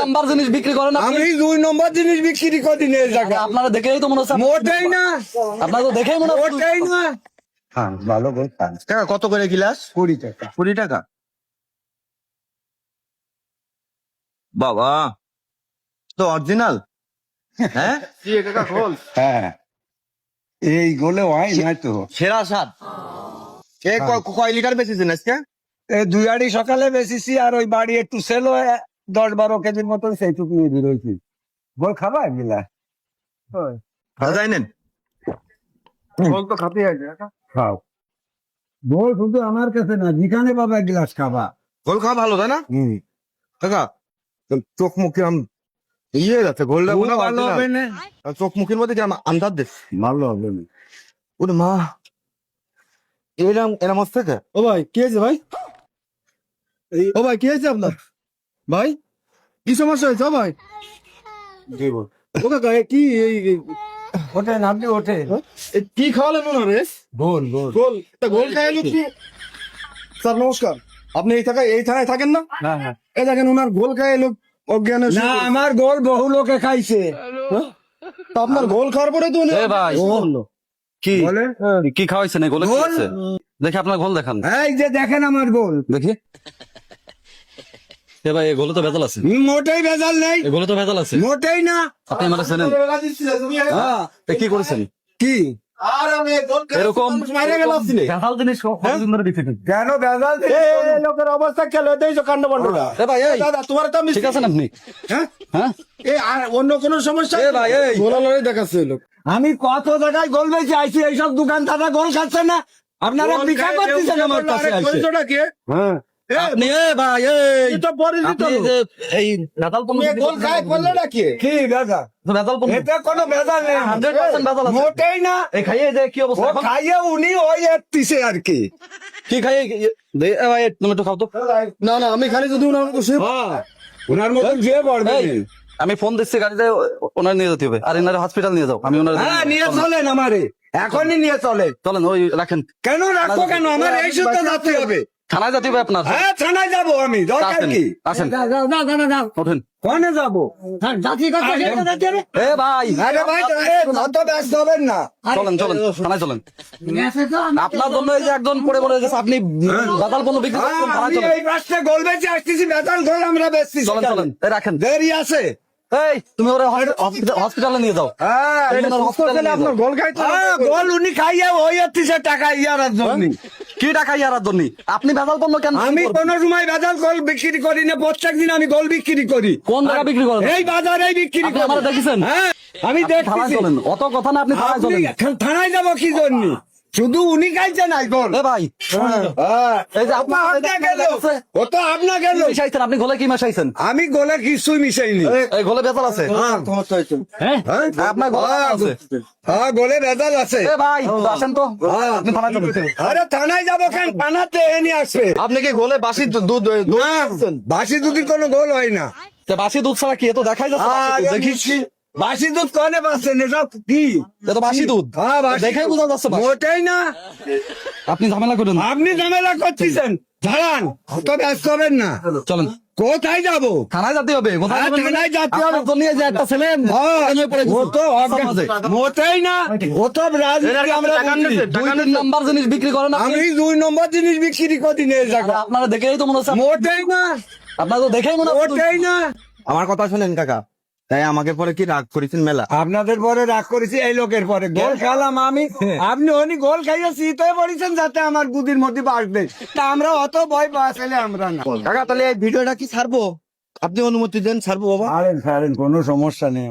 Number জিনিস বিক্রি করেন আপনি? আমি 2 নম্বর জিনিস বিক্রি করি না এই জায়গা। আপনারা দেখেই তো মনে হচ্ছে মোটেই না, আপনারা তো দেখেই মনে হচ্ছে মোটেই না। হ্যাঁ, ভালো গোল খান। কাকা কত করে গিলাস? 20 টাকা। 20 টাকা। বাবা তো অরিজিনাল। হ্যাঁ হ্যাঁ, এই গোলে হয় না তো। সেরা স্বাদ। কয় লিটার বেচেছেন আজকে? এই 2 আড়ি সকালে বেশিছি, আর ওই বাড়ি একটু সেল 10-12 কেজির মতন সেইটুকু বেরোইছি। গোল খাবা গিলা? যাই নেন। গোল তো খাতে আছে, খাও। গোল শুধু আমার কাছে না, যেখানে বাবা এক গ্লাস খাবা। গোল খাওয়া ভালো তাই না কাকা? তো চোখ মুখ কিরম ইয়ে যাচ্ছে, গোলটা মনে ভালো হবে না, চোখ মুখের মধ্যে কিরম আন্দাজ দিস। ভালো হবে না। ওরে মা, এরম এরম হচ্ছে কে? ও ভাই কি হয়েছে ভাই? ও ভাই কি হয়েছে আপনার ভাই? কি সমস্যা হয়েছে ও ভাই? ও কাকা কি ওঠেন, আপনি ওঠেন। কি খাওয়ালেন ওনারে? গোল গোল গোল তা গোল খাইলো কি? স্যার নমস্কার, আপনি এই থানায় থাকেন না? হ্যাঁ হ্যাঁ। এই দেখেন ওনার গোল খাইয়ে লোক অজ্ঞান হয়ে না, শুয়ে পড়েছে। আমার গোল বহু লোকে খাইছে। তা আপনার গোল খাওয়ার পরে তো উনি- এ ভাই কি বলে কি খাওয়াইছেন এই গোলে? কি গোল? হচ্ছে? দেখি আপনার গোল দেখান এই যে দেখেন আমার গোল, দেখি। এ ভাই এই গোলে তো ভেজাল আছে, মোটেই ভেজাল নেই, এই গোলে তো ভেজাল আছে। মোটেই না। আপনি আমার চেনেন? হ্যাঁ, এ কি করেছেন কি আর আমি গোল খাইয়ে এরকম মাইরে গেল আপনি। ভেজাল জিনিস কতদিন ধরে দিচ্ছেন? কেন ভেজাল? এই লোকের অবস্থা খেলে দেখছো কাণ্ড বন্ডরা। এ ভাই এই দাদা তোমার তো আমি ঠিক আছেন আপনি? হ্যাঁ হ্যাঁ এই আর অন্য কোনো সমস্যা? এ ভাই এই গোলালয় দেখাচ্ছে এই লোক। আমি কত জায়গায় গোল বেঁচে আইছি, এইসব দোকান দাদা গোল খাচ্ছে না, আপনারা ভিক্ষা করতেছেন আমার কাছে আইসে। পরিচয়টা কে? হ্যাঁ, আপনি এ ভাই এই এটা পরিচিত আপনি লোক। যে এই ভেজাল পণ্য তুমি গোল খায় করলে না কে? কি ভেজাল? ভেজাল পণ্য এটা কোনো ভেজাল নেই, 100% ভেজাল আছে। মোটেই না। এই খাইয়ে যে কি ও অবস্থা এখন? খাইয়ে উনি ওই এসছে আর কি। কি খাইয়ে এ ভাই তুমি একটু খাও তো। না না আমি খালি যদি উনার মতো শুয়ে ওনার মতন যে পড়বে। এই, আমি ফোন দিচ্ছি গাড়িতে, ওনার নিয়ে যেতে হবে, আর এনারে হসপিটাল নিয়ে যাও। আমি ওনার হ্যাঁ, নিয়ে চলেন আমারে, এখনই নিয়ে চলেন। চলেন ওই রাখেন, কেন রাখবো কেন? আমার এই সপ্তাহ যেতে হবে। থানায় যেতে হবে আপনার। হ্যাঁ, থানায় যাবো আমি, দরকার আসেন কি? আসেন ওঠেন। কোনে যাবো? এ ভাই আরে ভাই, অত ব্যস্ত হবেন না। চলেন চলেন থানায় চলেন। আপনার জন্য এই যে একজন পড়ে পড়ে গেছে, আপনি বাদাল পণ্য বিক্রি হ্যাঁ, করছেন, থানায় আমি চলেন। এই রাস্তায় গোল বেঁচে আসতেছি, বেতাল গোল আমরা বেচতেছি। চলেন চলেন এই রাখেন। দেরি আছে। এই তুমি ওরা হসপিটালে নিয়ে যাও। হ্যাঁ, এই ওনার hospital-এ নিয়ে যাও। গোল খাইতে হ্যাঁ, গোল উনি খাইয়ে ওই এসছে টাকা ইয়ার জন্য। কি টাকা ইয়ারার জন্য? আপনি ভেজাল পণ্য কেন আমি বিক্রি কোন করবেন? সময় বাজার গোল বিক্রি করি না, প্রত্যেক দিন আমি গোল বিক্রি করি। কোন জায়গা বিক্রি করেন? এই বাজারেই বিক্রি আপনি করি। আমারে দেখেছেন? হ্যাঁ, আমি আপনি থানায় দেখছি। চলেন, অত কথা না, আপনি থানায় আপনি চলেন। থানায় যাবো কি জন্য? শুধু উনি খাইছে নাই গোল। এ ভাই হ্যাঁ, এই যে আপনার আপনার গেল, ও তো আপনার গেল। কি মিশাইছেন? আপনি গোলে কি মিশাইছেন? আমি গোলে কিছুই মিশাইনি। এই গোলে ভেজাল আছে। হ্যাঁ, হ্যাঁ হ্যাঁ, আপনার গোলে ভেজাল আছে। হ্যাঁ, গোলে ভেজাল আছে। এ ভাই আসেন তো, আপনি থানায় চলেন। আরে থানায় যাবো কেন? থানাতে এনে আসবে। আপনি কি গোলে বাসি দুধ না, বাসি দুধের কোনো গোল হয় না। তে বাসি দুধ ছাড়া কি? এ তো দেখাই যাচ্ছে বাসি দুধ। দেখিছি বাসি দুধ কনে পাচ্ছেন? এসব কি? এ তো বাসি দুধ, হ্যাঁ, বাসি দেখাই বোঝা যাচ্ছে বাসি। মোটেই না। আপনি ঝামেলা করেন না। আপনি ঝামেলা করতেছেন, দাঁড়ান, অত ব্যস্ত হবেন না। চলেন কোথায় যাবো? থানায় যেতে হবে। কোথায় হ্যাঁ, যাবেন? থানায় যেতে হবে। আপনার জন্য এই যে একটা ছেলে হয়ে পড়ে গেছে। ও তো সমাজে। মোটেই না, ও তো রাজনীতি আমরা বুঝি। 2-3 নাম্বার জিনিস বিক্রি করেন আপনি? আমি 2 নম্বর জিনিস বিক্রি করি না এই জায়গা। আপনারা দেখেই তো মনে হচ্ছে, মোটেই না, আপনারা তো দেখেই মনে হচ্ছে। মোটেই না। আমার কথা শুনেন কাকা, তাই আমাকে পরে কি রাগ করেছেন মেলা? আপনাদের পরে রাগ করেছি এই লোকের পরে। গোল খেলাম আমি, আপনি অনি গোল খাইয়ে শীত হয়ে পড়েছেন যাতে আমার বুদির মধ্যে বাড়বে। তা আমরা অত ভয় পাচ্ছিলে আমরা না। কাকা তাহলে এই ভিডিওটা কি ছাড়বো? আপনি অনুমতি দেন ছাড়বো বাবা? ছাড়েন ছাড়েন, কোনো সমস্যা নেই।